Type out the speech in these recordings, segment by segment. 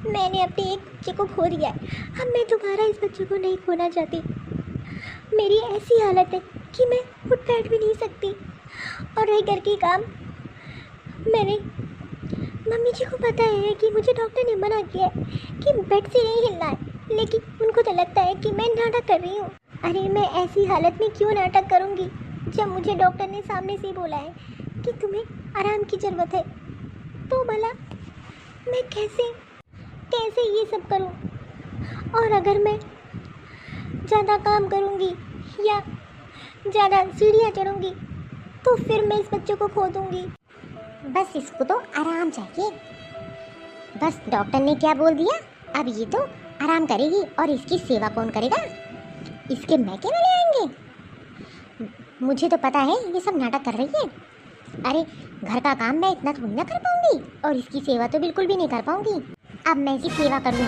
मैंने अपने एक बच्चे को खो दिया है। अब मैं दोबारा इस बच्चे को नहीं खोना चाहती। मेरी ऐसी हालत है कि मैं उठ बैठ भी नहीं सकती। और रही घर की काम, मैंने मम्मी जी को पता है कि मुझे डॉक्टर ने मना किया है कि बेड से नहीं हिलना है, लेकिन उनको तो लगता है कि मैं नाटक कर रही हूँ। अरे मैं ऐसी हालत में क्यों नाटक करूँगी जब मुझे डॉक्टर ने सामने से ही बोला है कि तुम्हें आराम की ज़रूरत है। तो भला मैं कैसे कैसे ये सब करूं? और अगर मैं ज़्यादा काम करूंगी या ज़्यादा सीढ़ियाँ चढ़ूंगी तो फिर मैं इस बच्चे को खो दूंगी। बस इसको तो आराम चाहिए। बस डॉक्टर ने क्या बोल दिया, अब ये तो आराम करेगी और इसकी सेवा कौन करेगा? इसके मैके वाले आएंगे। मुझे तो पता है ये सब नाटक कर रही है। अरे घर का काम मैं इतना थोड़ी ना कर पाऊंगी और इसकी सेवा तो बिल्कुल भी नहीं कर पाऊंगी। अब मैं इसकी सेवा कर लूँ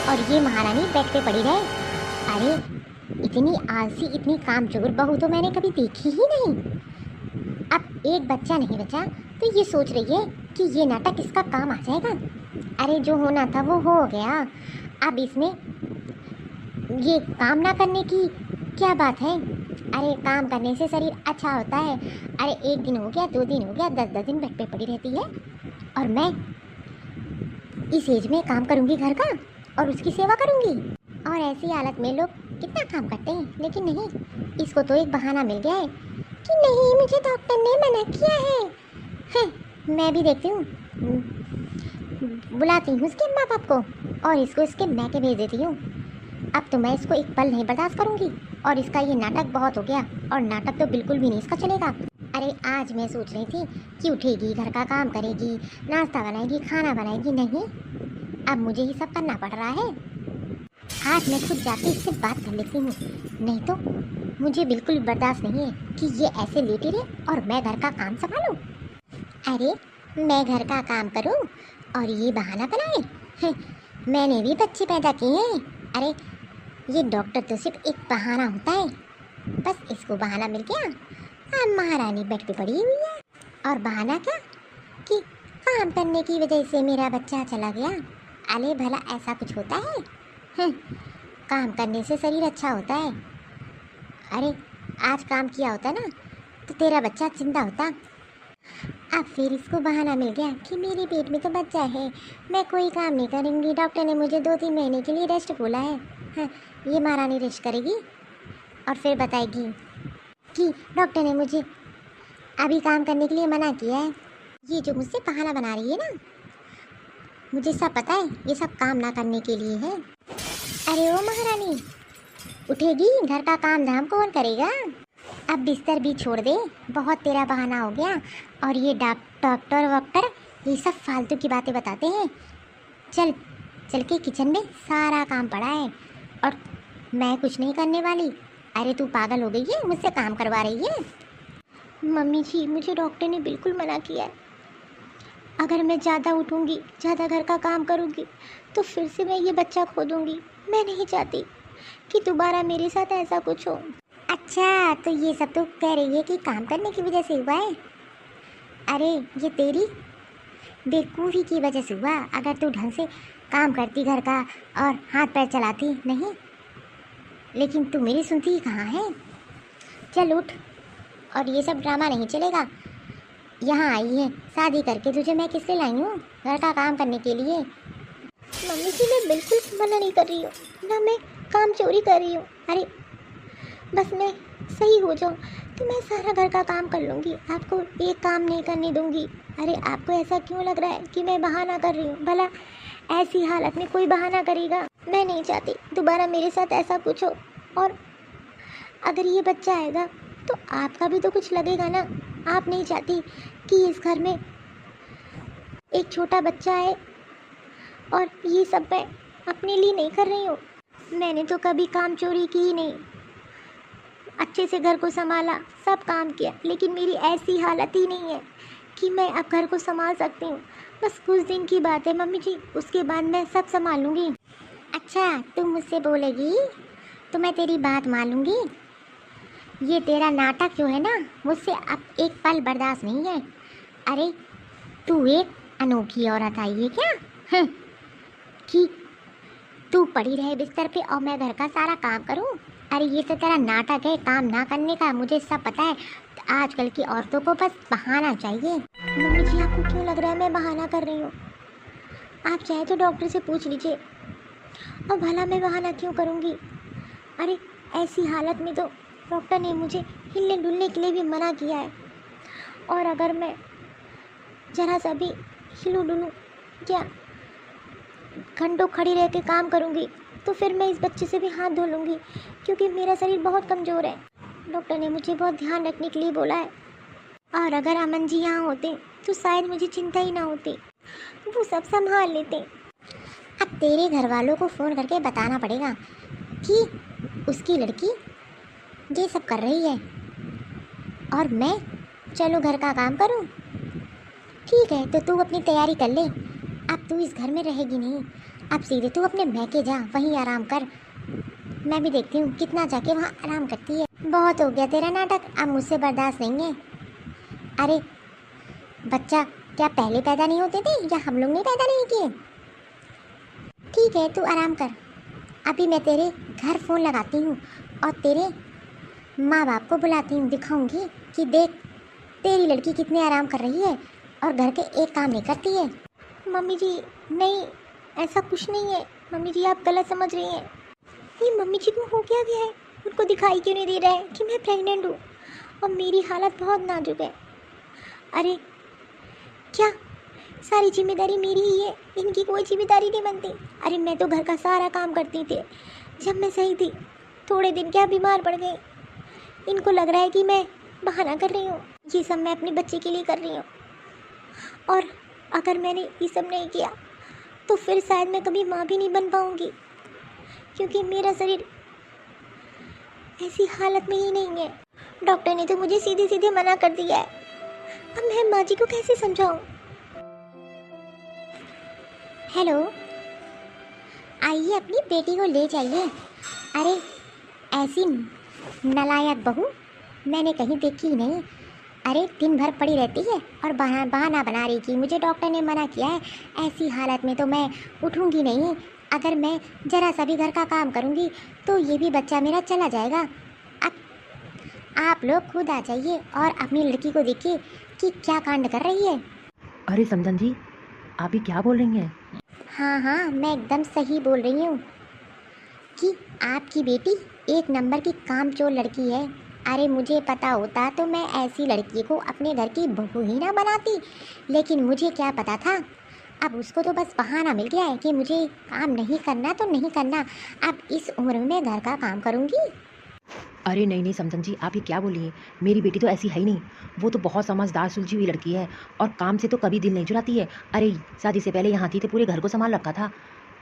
और ये महारानी बेड पे पड़ी रहे। अरे इतनी आलसी, इतनी कामचोर बहू तो मैंने कभी देखी ही नहीं। अब एक बच्चा नहीं बचा तो ये सोच रही है कि ये नाटक इसका काम आ जाएगा। अरे जो होना था वो हो गया। अब इसमें ये काम ना करने की क्या बात है? अरे काम करने से शरीर अच्छा होता है। अरे 1 दिन हो गया, 2 दिन हो गया, 10-10 दिन बेड पे पड़ी रहती है और मैं इस एज में काम करूंगी घर का और उसकी सेवा करूंगी। और ऐसी हालत में लोग कितना काम करते हैं, लेकिन नहीं, इसको तो एक बहाना मिल गया है कि नहीं मुझे डॉक्टर ने मना किया है। मैं भी देखती हूँ, बुलाती हूँ उसके माँ बाप को और इसको इसके मैके भेज देती हूँ। अब तो मैं इसको एक पल नहीं बर्दाश्त करूँगी और इसका ये नाटक बहुत हो गया और नाटक तो बिल्कुल भी नहीं इसका चलेगा। अरे आज मैं सोच रही थी कि उठेगी, घर का काम करेगी, नाश्ता बनाएगी, खाना बनाएगी, नहीं अब मुझे ही सब करना पड़ रहा है। आज मैं खुद जाके इससे बात कर लेती हूँ, नहीं तो मुझे बिल्कुल बर्दाश्त नहीं है कि ये ऐसे लेटी रहे और मैं घर का काम संभालूँ। अरे मैं घर का काम करूँ और ये बहाना बनाए? मैंने भी बच्चे पैदा किए हैं। अरे ये डॉक्टर तो सिर्फ एक बहाना होता है। बस इसको बहाना मिल गया, अब महारानी बेड पे पड़ी हुई है। और बहाना क्या कि काम करने की वजह से मेरा बच्चा चला गया। अरे भला ऐसा कुछ होता है? काम करने से शरीर अच्छा होता है। अरे आज काम किया होता ना तो तेरा बच्चा जिंदा होता। अब फिर इसको बहाना मिल गया कि मेरे पेट में तो बच्चा है, मैं कोई काम नहीं करूँगी, डॉक्टर ने मुझे 2-3 महीने के लिए रेस्ट बोला है। ये महारानी रेस्ट करेगी और फिर बताएगी कि डॉक्टर ने मुझे अभी काम करने के लिए मना किया है। ये जो मुझसे बहाना बना रही है ना, मुझे सब पता है ये सब काम ना करने के लिए है। अरे ओ महारानी उठेगी, घर का काम धाम कौन करेगा? अब बिस्तर भी छोड़ दे, बहुत तेरा बहाना हो गया। और ये डॉक्टर वॉक्टर ये सब फालतू की बातें बताते हैं। चल चल के किचन में सारा काम पड़ा है और मैं कुछ नहीं करने वाली। अरे तू पागल हो गई है, मुझसे काम करवा रही है? मम्मी जी मुझे डॉक्टर ने बिल्कुल मना किया है। अगर मैं ज़्यादा उठूँगी, ज़्यादा घर का काम करूँगी तो फिर से मैं ये बच्चा खो दूँगी। मैं नहीं चाहती कि दोबारा मेरे साथ ऐसा कुछ हो। अच्छा तो ये सब तो कह रही है कि काम करने की वजह से हुआ है। अरे ये तेरी बेवकूफ़ी की वजह से हुआ। अगर तू ढंग से काम करती घर का और हाथ पैर चलाती, नहीं लेकिन तू मेरी सुनती ही कहाँ है। चल उठ, और ये सब ड्रामा नहीं चलेगा। यहाँ आई है शादी करके, तुझे मैं किस लिए लाई हूँ? घर का काम करने के लिए। मम्मी जी मैं बिल्कुल मना नहीं कर रही हूँ, ना मैं काम चोरी कर रही हूँ। अरे बस मैं सही हो जाऊँ तो मैं सारा घर का काम कर लूँगी, आपको एक काम नहीं करने दूँगी। अरे आपको ऐसा क्यों लग रहा है कि मैं बहाना कर रही हूँ? भला ऐसी हालत में कोई बहाना करेगा? मैं नहीं चाहती दोबारा मेरे साथ ऐसा कुछ हो। और अगर ये बच्चा आएगा तो आपका भी तो कुछ लगेगा ना। आप नहीं चाहती कि इस घर में एक छोटा बच्चा है। और ये सब मैं अपने लिए नहीं कर रही हूँ। मैंने तो कभी काम चोरी की ही नहीं, अच्छे से घर को संभाला, सब काम किया, लेकिन मेरी ऐसी हालत ही नहीं है कि मैं अब घर को संभाल सकती हूँ। बस कुछ दिन की बात है मम्मी जी, उसके बाद मैं सब संभालूंगी। अच्छा तुम मुझसे बोलेगी तो मैं तेरी बात मान लूँगी। ये तेरा नाटक जो है ना, मुझसे अब एक पल बर्दाश्त नहीं है। अरे तू एक अनोखी औरत आई है क्या? कि तू पड़ी रहे बिस्तर पे और मैं घर का सारा काम करूं? अरे ये तो तेरा नाटक है काम ना करने का, मुझे सब पता है। आजकल की औरतों को बस बहाना चाहिए। मम्मी जी आपको क्यों लग रहा है मैं बहाना कर रही हूँ? आप चाहे तो डॉक्टर से पूछ लीजिए। और भला मैं बहाना क्यों करूँगी? अरे ऐसी हालत में तो डॉक्टर ने मुझे हिलने डुलने के लिए भी मना किया है। और अगर मैं ज़रा सा भी हिलूँ डुलूँ क्या घंटों खड़ी रह के काम करूँगी तो फिर मैं इस बच्चे से भी हाथ धो लूँगी, क्योंकि मेरा शरीर बहुत कमज़ोर है। डॉक्टर ने मुझे बहुत ध्यान रखने के लिए बोला है। और अगर अमन जी यहाँ होते तो शायद मुझे चिंता ही ना होती, वो सब संभाल लेते। अब तेरे घर वालों को फ़ोन करके बताना पड़ेगा कि उसकी लड़की ये सब कर रही है और मैं चलो घर का काम करूं। ठीक है तो तू अपनी तैयारी कर ले, अब तू इस घर में रहेगी नहीं, अब सीधे तू अपने मैके जा, वहीं आराम कर। मैं भी देखती हूँ कितना जाके वहाँ आराम करती है। बहुत हो गया तेरा नाटक, अब मुझसे बर्दाश्त नहीं है। अरे बच्चा क्या पहले पैदा नहीं होते थे या हम लोग ने पैदा नहीं किए? ठीक है तू आराम कर, अभी मैं तेरे घर फ़ोन लगाती हूँ और तेरे माँ बाप को बुलाती हूँ, दिखाऊंगी कि देख तेरी लड़की कितने आराम कर रही है और घर के एक काम नहीं करती है। मम्मी जी नहीं, ऐसा कुछ नहीं है। मम्मी जी आप गलत समझ रही हैं। ये मम्मी जी को हो क्या गया है? उनको दिखाई क्यों नहीं दे रहा है कि मैं प्रेग्नेंट हूँ और मेरी हालत बहुत नाजुक है? अरे क्या सारी जिम्मेदारी मेरी ही है? इनकी कोई जिम्मेदारी नहीं बनती? अरे मैं तो घर का सारा काम करती थी जब मैं सही थी। थोड़े दिन क्या बीमार पड़ गई। इनको लग रहा है कि मैं बहाना कर रही हूँ। ये सब मैं अपने बच्चे के लिए कर रही हूँ, और अगर मैंने ये सब नहीं किया तो फिर शायद मैं कभी माँ भी नहीं बन पाऊँगी, क्योंकि मेरा शरीर ऐसी हालत में ही नहीं है। डॉक्टर ने तो मुझे सीधे सीधे मना कर दिया है। अब मैं माँ जी को कैसे समझाऊँ? हेलो, आइए अपनी बेटी को ले जाइए। अरे ऐसी नालायक बहू मैंने कहीं देखी ही नहीं। अरे दिन भर पड़ी रहती है और बहाना बना रही कि मुझे डॉक्टर ने मना किया है। ऐसी हालत में तो मैं उठूंगी नहीं। अगर मैं ज़रा सा भी घर का काम करूंगी तो ये भी बच्चा मेरा चला जाएगा। अब आप लोग खुद आ जाइए और अपनी लड़की को देखिए कि क्या कांड कर रही है। अरे समझन जी, आप ये क्या बोल रही हैं? हाँ हाँ मैं एकदम सही बोल रही हूँ कि आपकी बेटी एक नंबर की कामचोर लड़की है। अरे मुझे पता होता तो मैं ऐसी लड़की को अपने घर की बहू ही ना बनाती, लेकिन मुझे क्या पता था। अब उसको तो बस बहाना मिल गया है कि मुझे काम नहीं करना तो नहीं करना। अब इस उम्र में घर का काम करूँगी। अरे नहीं नहीं समझन जी, आप ये क्या बोल रही हैं? मेरी बेटी तो ऐसी है ही नहीं। वो तो बहुत समझदार सुलझी हुई लड़की है और काम से तो कभी दिल नहीं चुराती है। अरे शादी से पहले यहाँ थी तो पूरे घर को संभाल रखा था।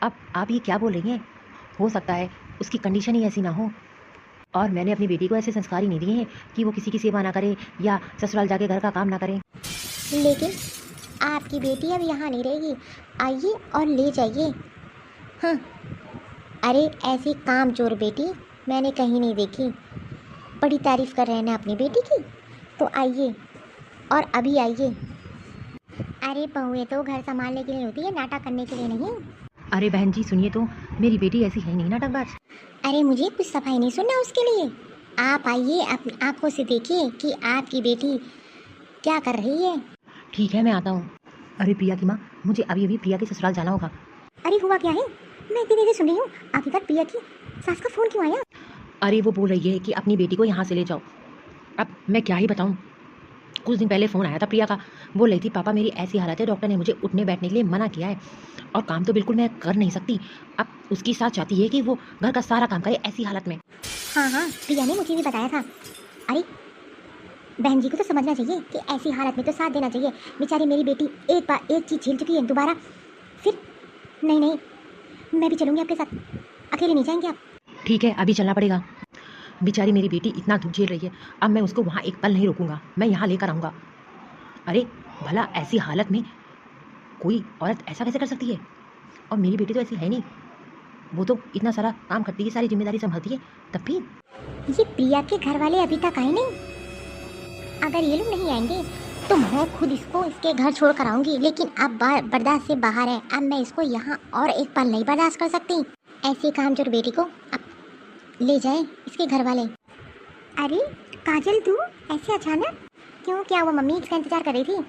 अब आप ये क्या बोल रही हैं? हो सकता है उसकी कंडीशन ही ऐसी ना हो, और मैंने अपनी बेटी को ऐसे संस्कार ही नहीं दिए हैं कि वो किसी की सेवा ना करे या ससुराल जाके घर का काम ना करे। लेकिन आपकी बेटी अब यहाँ नहीं रहेगी, आइए और ले जाइए। हाँ अरे ऐसी कामचोर बेटी मैंने कहीं नहीं देखी। बड़ी तारीफ़ कर रहे हैं ना अपनी बेटी की, तो आइए और अभी आइए। अरे बहुएं तो घर संभालने के लिए होती है, नाटक करने के लिए नहीं। अरे बहन जी सुनिए तो, मेरी बेटी ऐसी है नहीं नाटकबाज। अरे मुझे कुछ सफाई नहीं सुनना उसके लिए। आप आइए अपनी आंखों से देखिए कि आपकी बेटी क्या कर रही है। ठीक है मैं आता हूँ। अरे प्रिया की माँ, मुझे अभी अभी प्रिया के ससुराल जाना होगा। अरे हुआ क्या है? मैं इतनी देर से सुन रही हूँ, आखिरकार प्रिया की सास का फ़ोन क्यों आया? अरे वो बोल रही है कि अपनी बेटी को यहाँ से ले जाओ। अब मैं क्या ही बताऊँ। कुछ दिन पहले फ़ोन आया था प्रिया का, बोल रही थी पापा मेरी ऐसी हालत है, डॉक्टर ने मुझे उठने बैठने के लिए मना किया है और काम तो बिल्कुल मैं कर नहीं सकती। अब उसकी सास चाहती है कि वो घर का सारा काम करे ऐसी हालत में। हाँ हाँ प्रिया ने मुझे भी बताया था। अरे बहन जी को तो समझना चाहिए कि ऐसी हालत में तो साथ देना चाहिए। बेचारी मेरी बेटी एक बार एक चीज़ झेल चुकी है, दोबारा फिर नहीं नहीं, मैं भी चलूँगी आपके साथ, अकेले नहीं जाएंगे आप। ठीक है अभी चलना पड़ेगा। बेचारी मेरी बेटी इतना दुख झेल रही है, अब मैं उसको वहाँ एक पल नहीं रोकूंगा, मैं यहाँ लेकर आऊँगा। अरे भला ऐसी हालत में कोई औरत ऐसा कैसे कर सकती है? और मेरी बेटी तो ऐसी है नहीं, वो तो इतना सारा काम करती है, सारी जिम्मेदारी संभालती है। तब भी ये प्रिया के घर वाले अभी तक आए नहीं। अगर ये लोग नहीं आएंगे तो मैं खुद इसको इसके घर छोड़ कर आऊँगी, लेकिन अब बर्दाश्त से बाहर है। अब मैं इसको यहाँ और एक पल नहीं बर्दाश्त कर सकती। ऐसे कामचोर बेटी को अब ले जाए इसके घर वाले। अरे काजल, तू ऐसे अचानक क्यों? क्या वो मम्मी इसका इंतज़ार कर रही थी?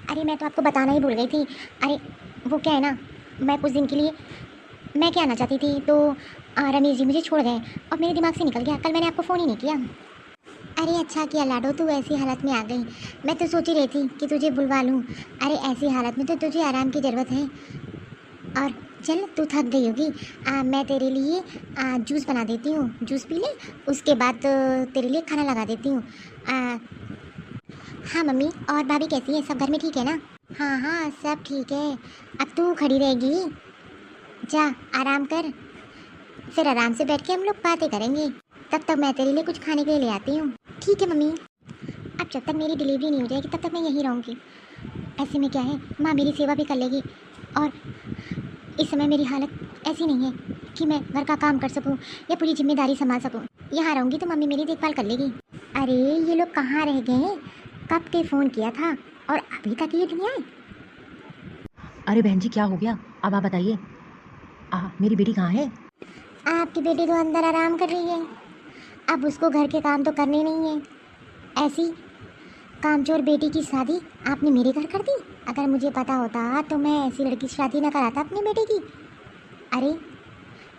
अरे मैं तो आपको बताना ही भूल गई थी। अरे वो क्या है ना, मैं कुछ दिन के लिए मैं क्या आना चाहती थी, तो रमेश जी मुझे छोड़ गए और मेरे दिमाग से निकल गया। कल मैंने आपको फ़ोन ही नहीं किया। अरे अच्छा किया लाडो, तू ऐसी हालत में आ गई। मैं तो सोच ही रही थी कि तुझे बुलवा लूँ। अरे ऐसी हालत में तो तुझे आराम की ज़रूरत है। और चल, तू थक गई होगी, मैं तेरे लिए जूस बना देती हूँ। जूस पी ले, उसके बाद तेरे लिए खाना लगा देती हूँ। हाँ मम्मी, और भाभी कैसी है? सब घर में ठीक है ना? हाँ हाँ, सब ठीक है। अब तू खड़ी रहेगी? जा आराम कर, फिर आराम से बैठ के हम लोग बातें करेंगे। तब तक मैं तेरे लिए कुछ खाने के लिए ले आती हूँ। ठीक है मम्मी। अब जब तक मेरी डिलीवरी नहीं हो जाएगी तब तक मैं यहीं रहूँगी। ऐसे में क्या है, माँ मेरी सेवा भी कर लेगी, और इस समय मेरी हालत ऐसी नहीं है कि मैं घर का काम कर सकूं या पूरी जिम्मेदारी संभाल सकूं। यहाँ रहूँगी तो मम्मी मेरी देखभाल कर लेगी। अरे ये लोग कहाँ रह गए? कब के फ़ोन किया था और अभी तक ये नहीं आए? अरे बहन जी क्या हो गया, अब आप बताइए। मेरी बेटी कहाँ है? आपकी बेटी तो अंदर आराम कर रही है। अब उसको घर के काम तो करने नहीं है। ऐसी कामचोर बेटी की शादी आपने मेरे घर कर दी। अगर मुझे पता होता तो मैं ऐसी लड़की की शादी न कराता अपनी बेटी की। अरे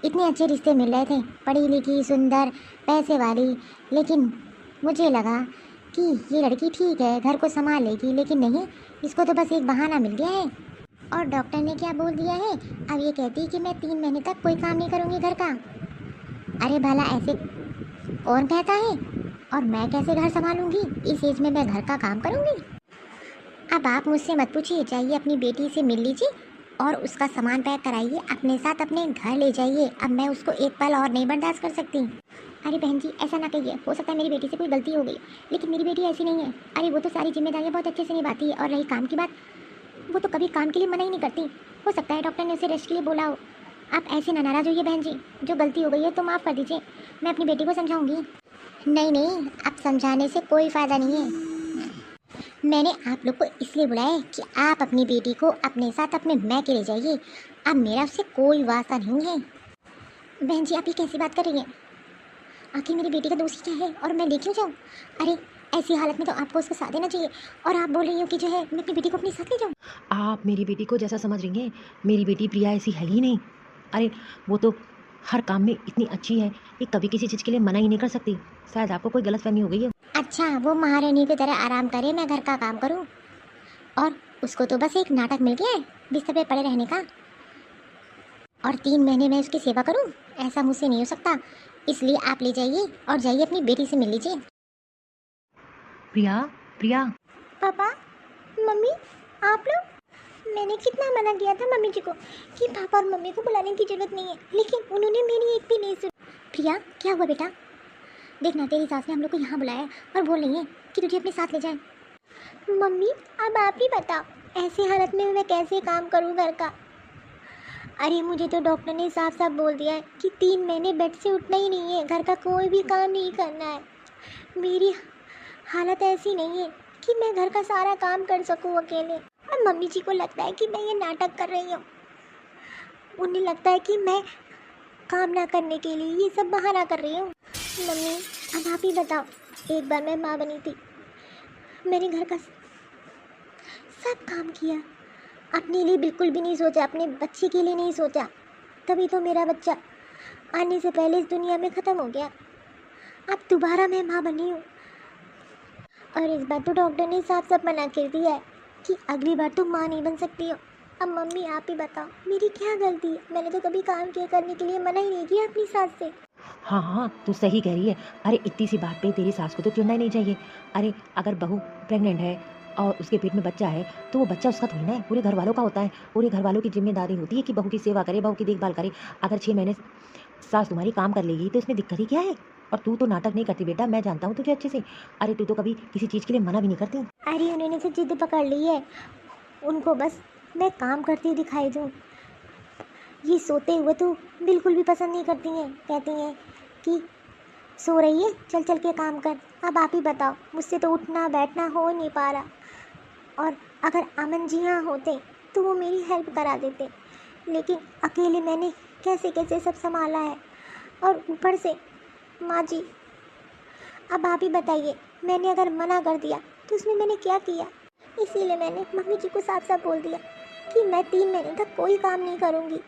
इतने अच्छे रिश्ते मिल रहे थे, पढ़ी लिखी, सुंदर, पैसे वाली, लेकिन मुझे लगा कि ये लड़की ठीक है, घर को संभाल लेगी, लेकिन नहीं, इसको तो बस एक बहाना मिल गया है। और डॉक्टर ने क्या बोल दिया है? अब ये कहती है कि मैं 3 महीने तक कोई काम नहीं करूँगी घर का। अरे भला ऐसे कौन कहता है? और मैं कैसे घर संभालूंगी? इस एज में मैं घर का काम करूँगी? अब आप मुझसे मत पूछिए, जाइए अपनी बेटी से मिल लीजिए और उसका सामान पैक कराइए, अपने साथ अपने घर ले जाइए। अब मैं उसको एक पल और नहीं बर्दाश्त कर सकती। अरे बहन जी ऐसा ना कहिए, हो सकता है मेरी बेटी से कोई गलती हो गई, लेकिन मेरी बेटी ऐसी नहीं है। अरे वो तो सारी जिम्मेदारियाँ बहुत अच्छे से निभाती है, और रही काम की बात, वो तो कभी काम के लिए मना ही नहीं करती। हो सकता है डॉक्टर ने उसे रेस्ट के लिए बोला हो। आप ऐसे ना नाराज़ होइए बहन जी, जो गलती हो गई है तो माफ़ कर दीजिए, मैं अपनी बेटी को समझाऊंगी। नहीं नहीं, अब समझाने से कोई फ़ायदा नहीं है। मैंने आप लोग को इसलिए बुलाया है कि आप अपनी बेटी को अपने साथ अपने मैके ले जाइए। अब मेरा उससे कोई वास्ता नहीं है। बहन जी आप ये कैसी बात कर रही हैं? आखिर मेरी बेटी का दोस्त क्या है और मैं ले क्यों जाऊँ? अरे ऐसी हालत में तो आपको उसको साथ देना चाहिए, और आप बोल रही हो कि जो है मैं अपनी बेटी को अपने साथ ले जाऊँ। आप मेरी बेटी को जैसा समझ रही हैं, मेरी बेटी प्रिया ऐसी है ही नहीं। अरे वो तो हर काम में इतनी अच्छी है कि कभी किसी चीज़ के लिए मना ही नहीं कर सकती। शायद आपको कोई गलतफहमी हो गई है। अच्छा, वो महारानी की तरह आराम करे, मैं घर का काम करूँ? और उसको तो बस एक नाटक मिल गया है बिस्तर पे पड़े रहने का, और 3 महीने में उसकी सेवा करूँ? ऐसा मुझसे नहीं हो सकता। इसलिए आप ले जाइए और जाइए अपनी बेटी से मिल लीजिए। प्रिया, प्रिया। पापा, मम्मी, आप लोग? मैंने कितना मना किया था मम्मी जी को कि पापा और मम्मी को बुलाने की ज़रूरत नहीं है, लेकिन उन्होंने मेरी एक भी नहीं सुनी। प्रिया क्या हुआ बेटा? देखना, तेरी सास ने हम लोग को यहाँ बुलाया है और बोल रही है कि तुझे अपने साथ ले जाए। मम्मी अब आप ही बताओ, ऐसी हालत में मैं कैसे काम करूँ घर का? अरे मुझे तो डॉक्टर ने साफ साफ बोल दिया है कि 3 महीने बेड से उठना ही नहीं है, घर का कोई भी काम नहीं करना है। मेरी हालत ऐसी नहीं है कि मैं घर का सारा काम कर सकूं अकेले। अब मम्मी जी को लगता है कि मैं ये नाटक कर रही हूँ। उन्हें लगता है कि मैं काम ना करने के लिए ये सब बहाना कर रही हूँ। मम्मी अब आप ही बताओ, एक बार मैं माँ बनी थी, मैंने घर का सब काम किया, अपने लिए बिल्कुल भी नहीं सोचा, अपने बच्चे के लिए नहीं सोचा, तभी तो मेरा बच्चा आने से पहले इस दुनिया में ख़त्म हो गया। अब दोबारा मैं माँ बनी हूँ, और इस बार तो डॉक्टर ने साफ साफ मना कर दिया है कि अगली बार तुम माँ नहीं बन सकती हो। अब मम्मी आप ही बताओ, मेरी क्या गलती है? मैंने तो कभी काम किया करने के लिए मना ही नहीं किया अपनी सास से। हाँ हाँ, तू सही कह रही है। अरे इतनी सी बात पे तेरी सास को तो चिढ़ना ही नहीं चाहिए। अरे अगर बहू प्रेग्नेंट है और उसके पेट में बच्चा है तो वो बच्चा उसका थोड़ी ना है, पूरे घर वालों का होता है। पूरे घर वालों की जिम्मेदारी होती है कि बहू की सेवा करे, बहू की देखभाल करे। अगर 6 महीने सास तुम्हारी काम कर लेगी तो इसमें दिक्कत ही क्या है? और तू तो नाटक नहीं करती बेटा, मैं जानता हूँ तुझे अच्छे से। अरे तू तो कभी किसी चीज़ के लिए मना भी नहीं करती। अरे उन्होंने तो जिद पकड़ ली है, उनको बस मैं काम करती दिखाई दूँ। ये सोते हुए तो बिल्कुल भी पसंद नहीं करती हैं, कहती हैं कि सो रही है, चल चल के काम कर। अब आप ही बताओ, मुझसे तो उठना बैठना हो नहीं पा रहा। और अगर अमन जी यहाँ होते तो वो मेरी हेल्प करा देते, लेकिन अकेले मैंने कैसे कैसे सब संभाला है। और ऊपर से माँ जी, अब आप ही बताइए, मैंने अगर मना कर दिया तो उसमें मैंने क्या किया? इसीलिए मैंने मम्मी जी को साफ साफ बोल दिया कि मैं 3 महीने तक कोई काम नहीं करूँगी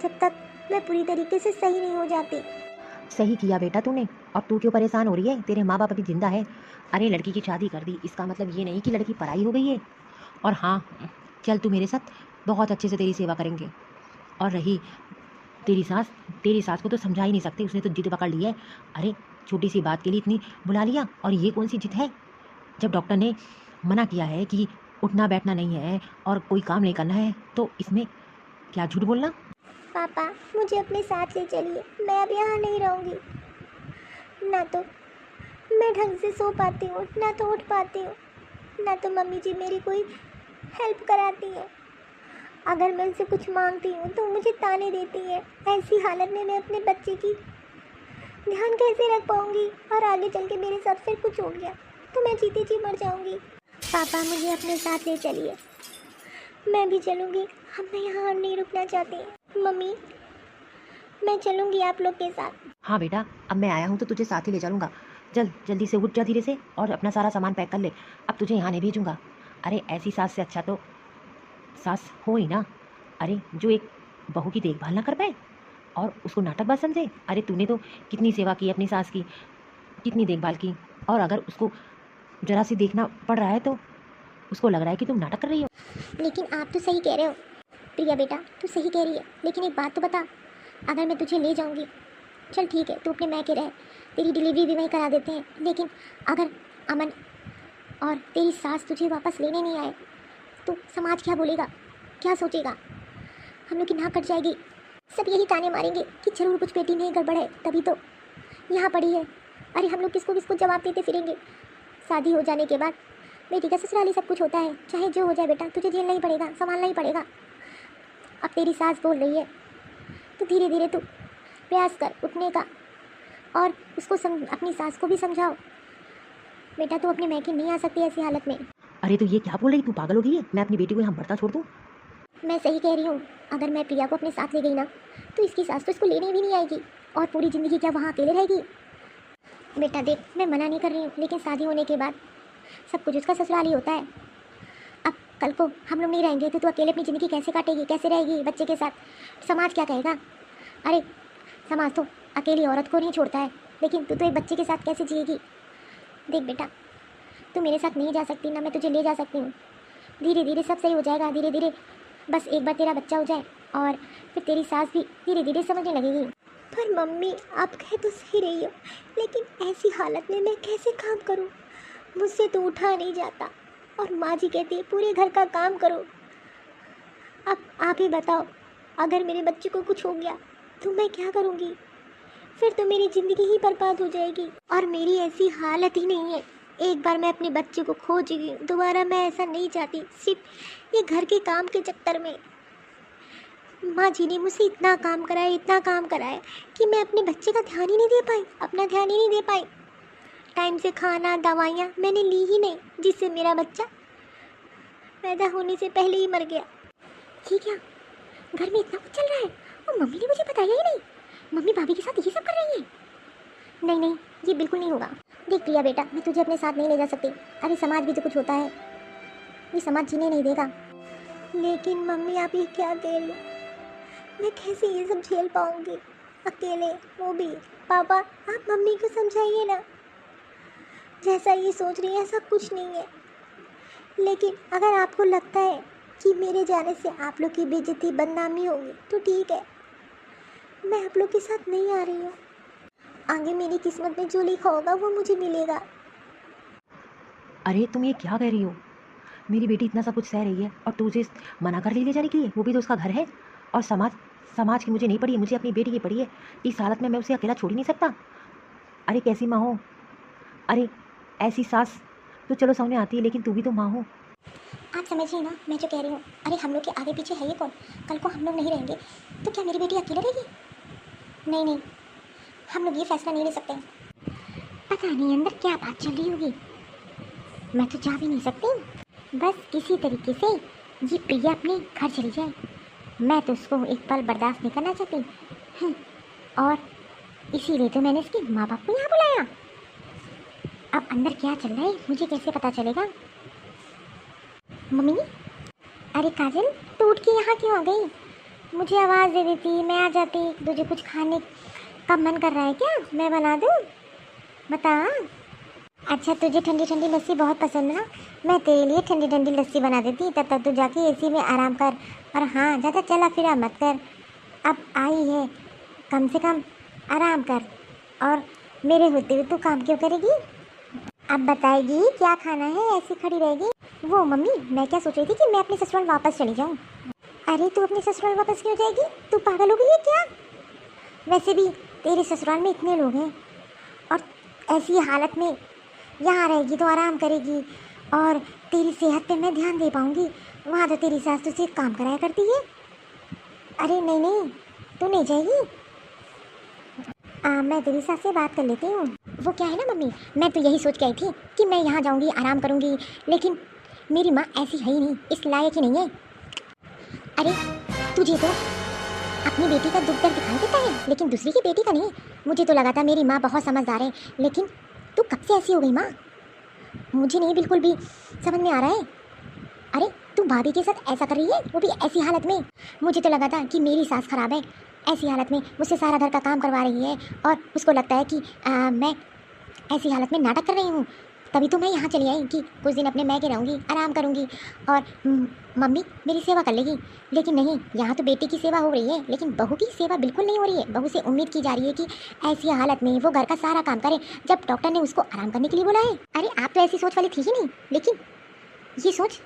जब तक मैं पूरी तरीके से सही नहीं हो जाती। सही किया बेटा तूने। अब तू क्यों परेशान हो रही है? तेरे माँ बाप अभी जिंदा है। अरे लड़की की शादी कर दी, इसका मतलब ये नहीं कि लड़की पराई हो गई है। और हाँ, चल तू मेरे साथ, बहुत अच्छे से तेरी सेवा करेंगे। और रही तेरी सास को तो समझा ही नहीं सकते, उसने तो जिद पकड़ ली है। अरे छोटी सी बात के लिए इतनी बुला लिया, और ये कौन सी जिद है? जब डॉक्टर ने मना किया है कि उठना बैठना नहीं है और कोई काम नहीं करना है, तो इसमें क्या झूठ बोलना? पापा, मुझे अपने साथ ले चलिए, मैं अब यहाँ नहीं रहूँगी। ना तो मैं ढंग से सो पाती हूँ, ना तो उठ पाती हूँ, ना तो मम्मी जी मेरी कोई हेल्प कराती है। अगर मैं उनसे कुछ मांगती हूँ तो मुझे ताने देती है। ऐसी हालत में मैं अपने बच्चे की ध्यान कैसे रख पाऊँगी? और आगे चल के मेरे साथ फिर कुछ हो गया तो मैं जीते जी मर जाऊँगी। पापा, मुझे अपने साथ ले चलिए, मैं भी चलूँगी। अब मैं यहाँ नहीं रुकना चाहती। मम्मी, मैं चलूँगी आप लोग के साथ। हाँ बेटा, अब मैं आया हूँ तो तुझे साथ ही ले चलूँगा। जल्दी से उठ जा धीरे से, और अपना सारा सामान पैक कर ले। अब तुझे यहाँ नहीं भेजूँगा। अरे ऐसी सास से अच्छा तो सास हो ही ना। अरे जो एक बहू की देखभाल ना कर पाए और उसको नाटकबाज समझे। अरे तूने तो कितनी सेवा की अपनी सास की, कितनी देखभाल की, और अगर उसको जरा सी देखना पड़ रहा है तो उसको लग रहा है कि तुम नाटक कर रही हो। लेकिन आप तो सही कह रहे हो प्रिया बेटा, तू सही कह रही है। लेकिन एक बात तो बता, अगर मैं तुझे ले जाऊंगी, चल ठीक है, तू अपने मैके रह, तेरी डिलीवरी भी वहीं करा देते हैं। लेकिन अगर अमन और तेरी सास तुझे वापस लेने नहीं आए तो समाज क्या बोलेगा, क्या सोचेगा? हम लोग की नाक कट जाएगी। सब यही ताने मारेंगे कि जरूर कुछ बेटी में गड़बड़ है, तभी तो यहाँ पड़ी है। अरे हम लोग किसको किसको जवाब देते फिरेंगे? शादी हो जाने के बाद बेटी का ससुराली सब कुछ होता है। चाहे जो हो जाए बेटा, तुझे झेलना ही पड़ेगा, संभालना ही पड़ेगा। अब तेरी सास बोल रही है तो धीरे धीरे तू प्रयास कर उठने का, और उसको अपनी सास को भी समझाओ। बेटा तू अपने मैके नहीं आ सकती ऐसी हालत में। अरे तो ये क्या बोल रही, तू पागल हो गई है? मैं अपनी बेटी को यहाँ बढ़ता छोड़ दूँ? मैं सही कह रही हूँ। अगर मैं प्रिया को अपने साथ ले गई ना तो इसकी सास तो इसको लेने भी नहीं आएगी, और पूरी ज़िंदगी क्या वहाँ अकेले रहेगी? बेटा देख, मैं मना नहीं कर रही हूँ, लेकिन शादी होने के बाद सब कुछ उसका ससुराल ही होता है। अब कल को हम लोग नहीं रहेंगे तो तू अकेले अपनी ज़िंदगी कैसे काटेगी, कैसे रहेगी बच्चे के साथ? समाज क्या कहेगा? अरे समाज तो अकेली औरत को नहीं छोड़ता है, लेकिन तू तो एक बच्चे के साथ कैसे जिएगी? देख बेटा, तू मेरे साथ नहीं जा सकती ना मैं तुझे ले जा सकती हूँ। धीरे धीरे सब सही हो जाएगा, धीरे धीरे। बस एक बार तेरा बच्चा हो जाए और फिर तेरी सास भी धीरे धीरे समझने लगेगी। पर मम्मी, आप कह तो सही रही हो, लेकिन ऐसी हालत में मैं कैसे काम करूँ? मुझसे तो उठा नहीं जाता, और माँ जी कहती है पूरे घर का काम करो। अब आप ही बताओ, अगर मेरे बच्चे को कुछ हो गया तो मैं क्या करूँगी? फिर तो मेरी ज़िंदगी ही बर्बाद हो जाएगी। और मेरी ऐसी हालत ही नहीं है। एक बार मैं अपने बच्चे को खो चुकी हूँ, दोबारा मैं ऐसा नहीं चाहती। सिर्फ ये घर के काम के चक्कर में माँ जी ने मुझसे इतना काम कराया कि मैं अपने बच्चे का ध्यान ही नहीं दे पाई, अपना ध्यान ही नहीं दे पाई। टाइम से खाना, दवाइयाँ मैंने ली ही नहीं, जिससे मेरा बच्चा पैदा होने से पहले ही मर गया। ठीक है, घर में इतना कुछ चल रहा है और मम्मी ने मुझे बताया ही नहीं। मम्मी भाभी के साथ ये सब कर रही है। नहीं नहीं, ये बिल्कुल नहीं होगा। देख प्रिया बेटा, मैं तुझे अपने साथ नहीं ले जा सकती। अरे समाज भी तो कुछ होता है, ये समाज जीने नहीं देगा। लेकिन मम्मी, आप ये क्या कह रही हो? मैं कैसे ये सब झेल पाऊंगी अकेले, वो भी? पापा, आप मम्मी को समझाइए ना। जैसा ये सोच रही है ऐसा कुछ नहीं है। लेकिन अगर आपको लगता है कि मेरे जाने से आप लोग की बेइज्जती, बदनामी होगी तो ठीक है, मैं आप लोग के साथ नहीं आ रही हूँ। आगे मेरी किस्मत में जो लिखा होगा वो मुझे मिलेगा। अरे तुम ये क्या कह रही हो? मेरी बेटी इतना सब कुछ सह रही है और तू उसे मना कर ले जाने के लिए? वो भी तो उसका घर है। और समाज की मुझे नहीं पड़ी है, मुझे अपनी बेटी की पड़ी है। इस हालत में मैं उसे अकेला छोड़ ही नहीं सकता। अरे कैसी माँ हो? अरे ऐसी सास तो चलो सामने आती है, लेकिन तू भी तो माँ हो। आप समझिए ना मैं जो कह रही हूँ। अरे हम लोग के आगे पीछे है ये कौन? कल को हम लोग नहीं रहेंगे तो क्या मेरी बेटी अकेले रहेगी? नहीं नहीं, हम लोग ये फैसला नहीं ले सकते। पता नहीं अंदर क्या बात चल रही होगी, मैं तो जा भी नहीं सकती। बस किसी तरीके से ये प्रिया अपने घर चली जाए। मैं तो उसको एक पल बर्दाश्त नहीं करना चाहती। और इसीलिए तो मैंने इसके माँ बाप को यहाँ बुलाया। अब अंदर क्या चल रहा है मुझे कैसे पता चलेगा? मम्मी, अरे काजल, तू उठ के यहाँ क्यों आ गई? मुझे आवाज़ दे देती, मैं आ जाती। तुझे कुछ खाने का मन कर रहा है क्या? मैं बना दूँ? बता। अच्छा, तुझे ठंडी ठंडी लस्सी बहुत पसंद है ना? मैं तेरे लिए ठंडी ठंडी लस्सी बना देती, तब तक तू जाके एसी में आराम कर। और हाँ, ज़्यादा चला फिरा मत कर। अब आई है, कम से कम आराम कर। और मेरे होते हुए तू काम क्यों करेगी? अब बताएगी क्या खाना है, ऐसी खड़ी रहेगी? वो मम्मी, मैं क्या सोच रही थी कि मैं अपने ससुराल वापस चली जाऊँ। अरे तू अपने ससुराल वापस क्यों जाएगी? तू पागल हो गई है क्या? वैसे भी तेरे ससुराल में इतने लोग हैं, और ऐसी हालत में यहाँ रहेगी तो आराम करेगी, और तेरी सेहत पे मैं ध्यान दे पाऊँगी। वहाँ तो तेरी सास तुझसे काम कराया करती है। अरे नहीं नहीं, तू नहीं जाएगी। मैं तेरी सास से बात कर लेती हूँ। वो क्या है ना मम्मी, मैं तो यही सोच के आई थी कि मैं यहाँ जाऊँगी, आराम करूँगी, लेकिन मेरी माँ ऐसी है ही नहीं, इस लायक ही नहीं है। अरे तुझे तो अपनी बेटी का दुख दर्द दिखाई देता है, लेकिन दूसरी की बेटी का नहीं। मुझे तो लगा था मेरी माँ बहुत समझदार है, लेकिन तू कब से ऐसी हो गई माँ? मुझे नहीं बिल्कुल भी समझ में आ रहा है। अरे तू भाभी के साथ ऐसा कर रही है, वो भी ऐसी हालत में। मुझे तो लगा था कि मेरी सास खराब है, ऐसी हालत में मुझसे सारा घर का काम करवा रही है, और उसको लगता है कि मैं ऐसी हालत में नाटक कर रही हूँ। तभी तो मैं यहाँ चली आई कि कुछ दिन अपने मैके रहूँगी, आराम करूँगी, और मम्मी मेरी सेवा कर लेगी। लेकिन नहीं, यहाँ तो बेटी की सेवा हो रही है, लेकिन बहू की सेवा बिल्कुल नहीं हो रही है। बहू से उम्मीद की जा रही है कि ऐसी हालत में वो घर का सारा काम करे, जब डॉक्टर ने उसको आराम करने के लिए बोला है। अरे आप तो ऐसी सोच वाली थी ही नहीं, लेकिन ये सोच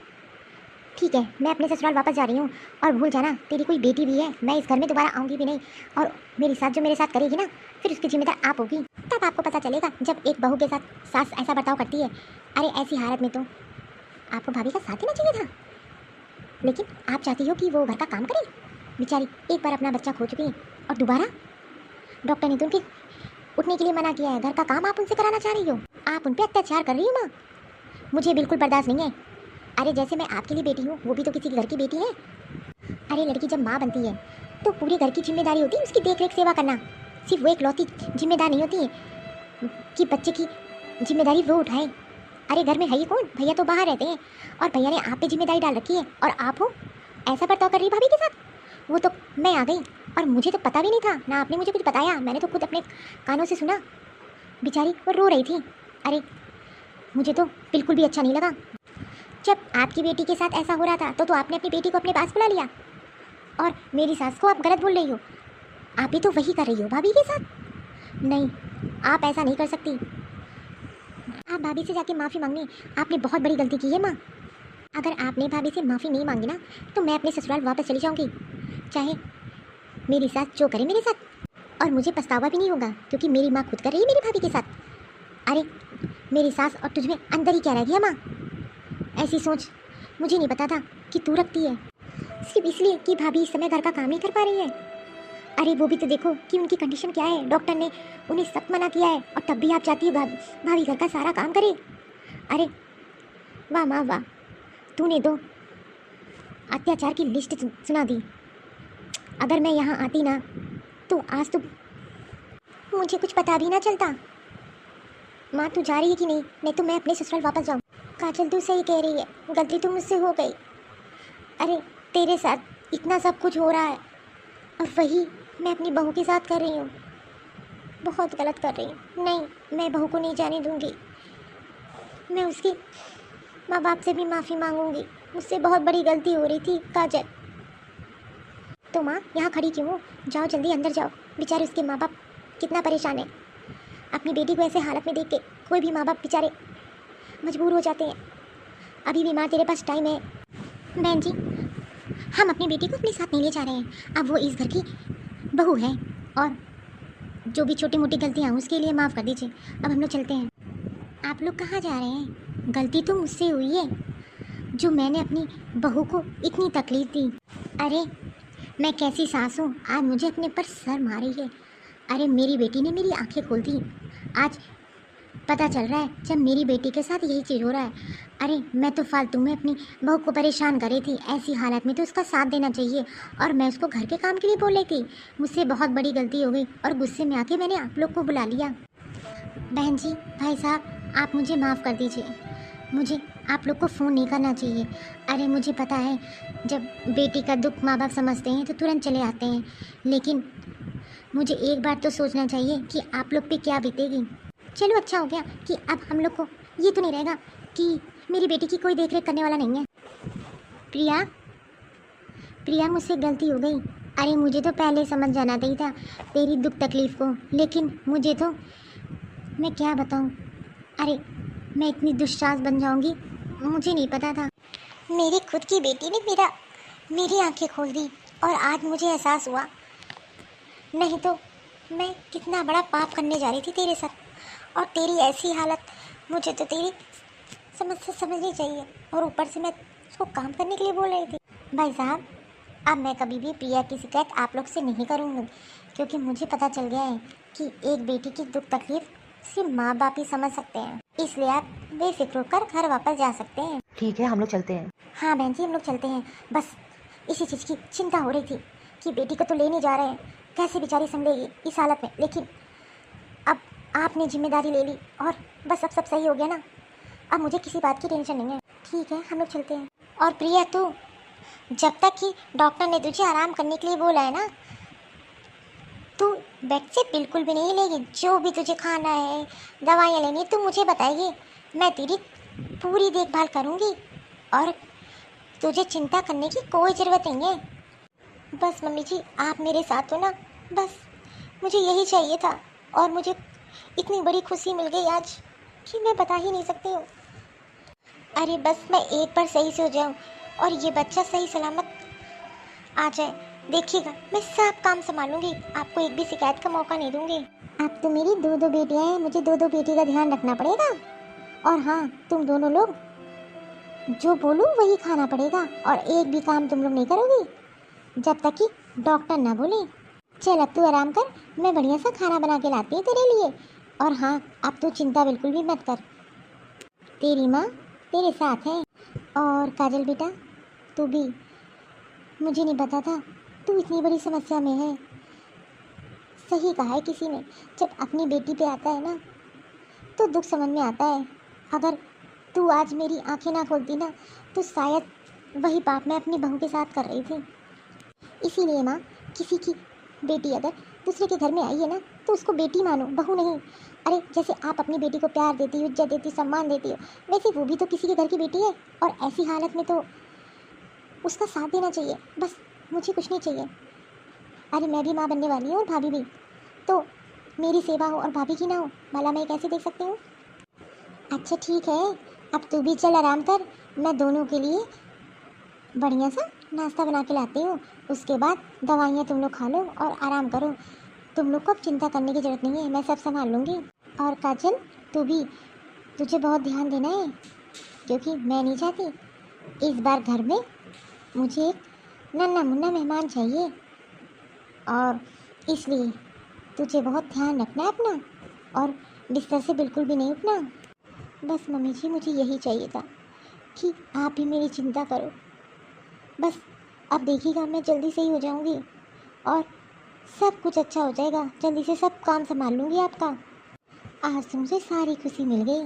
ठीक है। मैं अपने ससुराल वापस जा रही हूँ, और भूल जाना तेरी कोई बेटी भी है, मैं इस घर में दोबारा आऊँगी भी नहीं। और मेरी साथ जो मेरे साथ करेगी ना, फिर उसकी जिम्मेदार आप होगी। तब आपको पता चलेगा जब एक बहू के साथ सास ऐसा बर्ताव करती है। अरे ऐसी हालत में तो आपको भाभी का साथ देना चाहिए था, लेकिन आप चाहती हो कि वो घर का काम करे। बेचारी एक बार अपना बच्चा खो चुकी है, और दोबारा डॉक्टर ने तो उनके उठने के लिए मना किया है। घर का काम आप उनसे कराना चाह रही हो, आप उन पर अत्याचार कर रही हो माँ। मुझे बिल्कुल बर्दाश्त नहीं है। अरे जैसे मैं आपके लिए बेटी हूँ, वो भी तो किसी घर की बेटी है। अरे लड़की जब माँ बनती है तो पूरे घर की जिम्मेदारी होती है उसकी देख रेख सेवा करना। सिर्फ वो इकलौती जिम्मेदार नहीं होती है कि बच्चे की जिम्मेदारी वो उठाए। अरे घर में है ही कौन? भैया तो बाहर रहते हैं, और भैया ने आप पे जिम्मेदारी डाल रखी है, और आप हो ऐसा बर्ताव कर रही भाभी के साथ। वो तो मैं आ गई, और मुझे तो पता भी नहीं था ना, आपने मुझे कुछ बताया। मैंने तो खुद अपने कानों से सुना। बेचारी वो रो रही थी। अरे मुझे तो बिल्कुल भी अच्छा नहीं लगा। जब आपकी बेटी के साथ ऐसा हो रहा था तो आपने अपनी बेटी को अपने पास बुला लिया, और मेरी सास को आप गलत बोल रही हो। आप भी तो वही कर रही हो भाभी के साथ। नहीं, आप ऐसा नहीं कर सकती। आप भाभी से जाके माफ़ी मांगनी। आपने बहुत बड़ी गलती की है माँ। अगर आपने भाभी से माफ़ी नहीं मांगी ना, तो मैं अपने ससुराल वापस चली जाऊँगी, चाहे मेरी सास जो करे मेरे साथ, और मुझे पछतावा भी नहीं होगा, क्योंकि मेरी माँ खुद कर रही है मेरी भाभी के साथ। अरे मेरी सास और तुझमें अंदर ही क्या रह गया माँ? ऐसी सोच मुझे नहीं पता था कि तू रखती है, सिर्फ इसलिए कि भाभी इस समय घर का काम ही कर पा रही है। अरे वो भी तो देखो कि उनकी कंडीशन क्या है। डॉक्टर ने उन्हें सख्त मना किया है, और तब भी आप चाहती हो भाभी घर का सारा काम करे। अरे वाह माँ वाह, तूने तो अत्याचार की लिस्ट सुना दी। अगर मैं यहाँ आती ना, तो आज तो मुझे कुछ पता भी ना चलता। माँ तू जा रही है कि नहीं? नहीं तो मैं अपने ससुराल वापस जाऊँ। काजल तू सही कह रही है, गलती तो मुझसे हो गई। अरे तेरे साथ इतना सब कुछ हो रहा है, और वही मैं अपनी बहू के साथ कर रही हूँ। बहुत गलत कर रही हूँ। नहीं, मैं बहू को नहीं जाने दूँगी। मैं उसके माँ बाप से भी माफ़ी मांगूंगी। मुझसे बहुत बड़ी गलती हो रही थी काजल। तो माँ यहाँ खड़ी क्यों हो? जाओ जल्दी अंदर जाओ। बेचारे उसके माँ बाप कितना परेशान है। अपनी बेटी को ऐसे हालत में देख के कोई भी माँ बाप बेचारे मजबूर हो जाते हैं। अभी भी माँ तेरे पास टाइम है। बहन जी, हम अपनी बेटी को अपने साथ नहीं ले जा रहे हैं। अब वो इस घर की बहू है, और जो भी छोटी मोटी गलतियाँ हैं उसके लिए माफ़ कर दीजिए। अब हम लोग चलते हैं। आप लोग कहाँ जा रहे हैं? गलती तो मुझसे हुई है, जो मैंने अपनी बहू को इतनी तकलीफ़ दी। अरे मैं कैसी सास हूँ, आज मुझे अपने पर सर मारी है। अरे मेरी बेटी ने मेरी आंखें खोल दी। आज पता चल रहा है जब मेरी बेटी के साथ यही चीज़ हो रहा है। अरे मैं तो फालतू में अपनी बहू को परेशान कर रही थी, ऐसी हालत में तो उसका साथ देना चाहिए और मैं उसको घर के काम के लिए बोल रही थी। मुझसे बहुत बड़ी गलती हो गई और गुस्से में आके मैंने आप लोग को बुला लिया। बहन जी, भाई साहब, आप मुझे माफ़ कर दीजिए, मुझे आप लोग को फ़ोन नहीं करना चाहिए। अरे मुझे पता है जब बेटी का दुख माँ बाप समझते हैं तो तुरंत चले आते हैं, लेकिन मुझे एक बार तो सोचना चाहिए कि आप लोग पे क्या बीतेगी। चलो अच्छा हो गया कि अब हम लोग को ये तो नहीं रहेगा कि मेरी बेटी की कोई देख रेख करने वाला नहीं है। प्रिया, प्रिया, मुझसे गलती हो गई। अरे मुझे तो पहले समझ जाना चाहिए था तेरी दुख तकलीफ़ को, लेकिन मुझे तो, मैं क्या बताऊँ, अरे मैं इतनी दुश्शास बन जाऊँगी मुझे नहीं पता था। मेरी खुद की बेटी ने मेरी आंखें खोल दी और आज मुझे एहसास हुआ, नहीं तो मैं कितना बड़ा पाप करने जा रही थी तेरे साथ। और तेरी ऐसी हालत, मुझे तो तेरी समस्या समझनी चाहिए और ऊपर से मैं उसको काम करने के लिए बोल रही थी। भाई साहब, अब मैं कभी भी प्रिया की शिकायत आप लोग से नहीं करूँगी, क्योंकि मुझे पता चल गया है कि एक बेटी की दुख तकलीफ सिर्फ माँ बाप ही समझ सकते हैं। इसलिए आप बेफिक्र होकर घर वापस जा सकते हैं। ठीक है, हम लोग चलते हैं। हाँ बहन जी, हम लोग चलते हैं। बस इसी चीज़ की चिंता हो रही थी कि बेटी को तो ले नहीं जा रहे हैं, कैसे बेचारी संभलेगी इस हालत में। लेकिन अब आपने जिम्मेदारी ले ली और बस अब सब सही हो गया ना, अब मुझे किसी बात की टेंशन नहीं है। ठीक है, हम लोग चलते हैं। और प्रिया, तू जब तक कि डॉक्टर ने तुझे आराम करने के लिए बोला है ना, तू बेड से बिल्कुल भी नहीं हिलेगी। जो भी तुझे खाना है, दवाइयाँ लेनी है, तू मुझे बताएगी, मैं तेरी पूरी देखभाल करूँगी और तुझे चिंता करने की कोई ज़रूरत नहीं है। बस मम्मी जी, आप मेरे साथ हो ना, बस मुझे यही चाहिए था। और मुझे इतनी बड़ी खुशी मिल गई आज कि मैं बता ही नहीं सकती हूँ। अरे बस मैं एक बार सही से हो जाऊँ और ये बच्चा सही सलामत आ जाए, देखिएगा मैं सब काम संभालूंगी, आपको एक भी शिकायत का मौका नहीं दूंगी। अब तो मेरी दो दो बेटियाँ हैं, मुझे दो दो बेटी का ध्यान रखना पड़ेगा। और हाँ, तुम दोनों लोग जो बोलूँ वही खाना पड़ेगा और एक भी काम तुम लोग नहीं करोगी जब तक कि डॉक्टर ना बोले। चल अब तू आराम कर, मैं बढ़िया सा खाना बना के लाती हूँ तेरे लिए। और हाँ, अब तू चिंता बिल्कुल भी मत कर, तेरी माँ तेरे साथ है। और काजल बेटा, तू भी, मुझे नहीं पता था तू इतनी बड़ी समस्या में है। सही कहा है किसी ने, जब अपनी बेटी पे आता है ना तो दुख समझ में आता है। अगर तू आज मेरी आंखें ना खोलती ना तो शायद वही पाप मैं अपनी बहू के साथ कर रही थी। इसीलिए माँ, किसी की बेटी अगर दूसरे के घर में आई है ना तो उसको बेटी मानो, बहू नहीं। अरे जैसे आप अपनी बेटी को प्यार देती हो, इज्जत देती हो, सम्मान देती हो, वैसे वो भी तो किसी के घर की बेटी है और ऐसी हालत में तो उसका साथ देना चाहिए। बस मुझे कुछ नहीं चाहिए। अरे मैं भी माँ बनने वाली हूँ और भाभी भी, तो मेरी सेवा हो और भाभी की ना हो, भला मैं कैसे देख सकती हूँ। अच्छा ठीक है, अब तू भी चल आराम कर, मैं दोनों के लिए बढ़िया सा नाश्ता बना के लाती हूँ। उसके बाद दवाइयाँ तुम लोग खा लो और आराम करो। तुम लोग को अब चिंता करने की ज़रूरत नहीं है, मैं सब संभाल लूँगी। और काजल, तू भी, तुझे बहुत ध्यान देना है, क्योंकि मैं नहीं चाहती इस बार घर में मुझे एक नन्हा मुन्ना मेहमान चाहिए और इसलिए तुझे बहुत ध्यान रखना है अपना और बिस्तर से बिल्कुल भी नहीं उठना। बस मम्मी जी, मुझे यही चाहिए था कि आप ही मेरी चिंता करो। बस अब देखिएगा, मैं जल्दी से ही हो जाऊंगी और सब कुछ अच्छा हो जाएगा। जल्दी से सब काम संभाल लूँगी आपका। आज तो मुझे सारी खुशी मिल गई।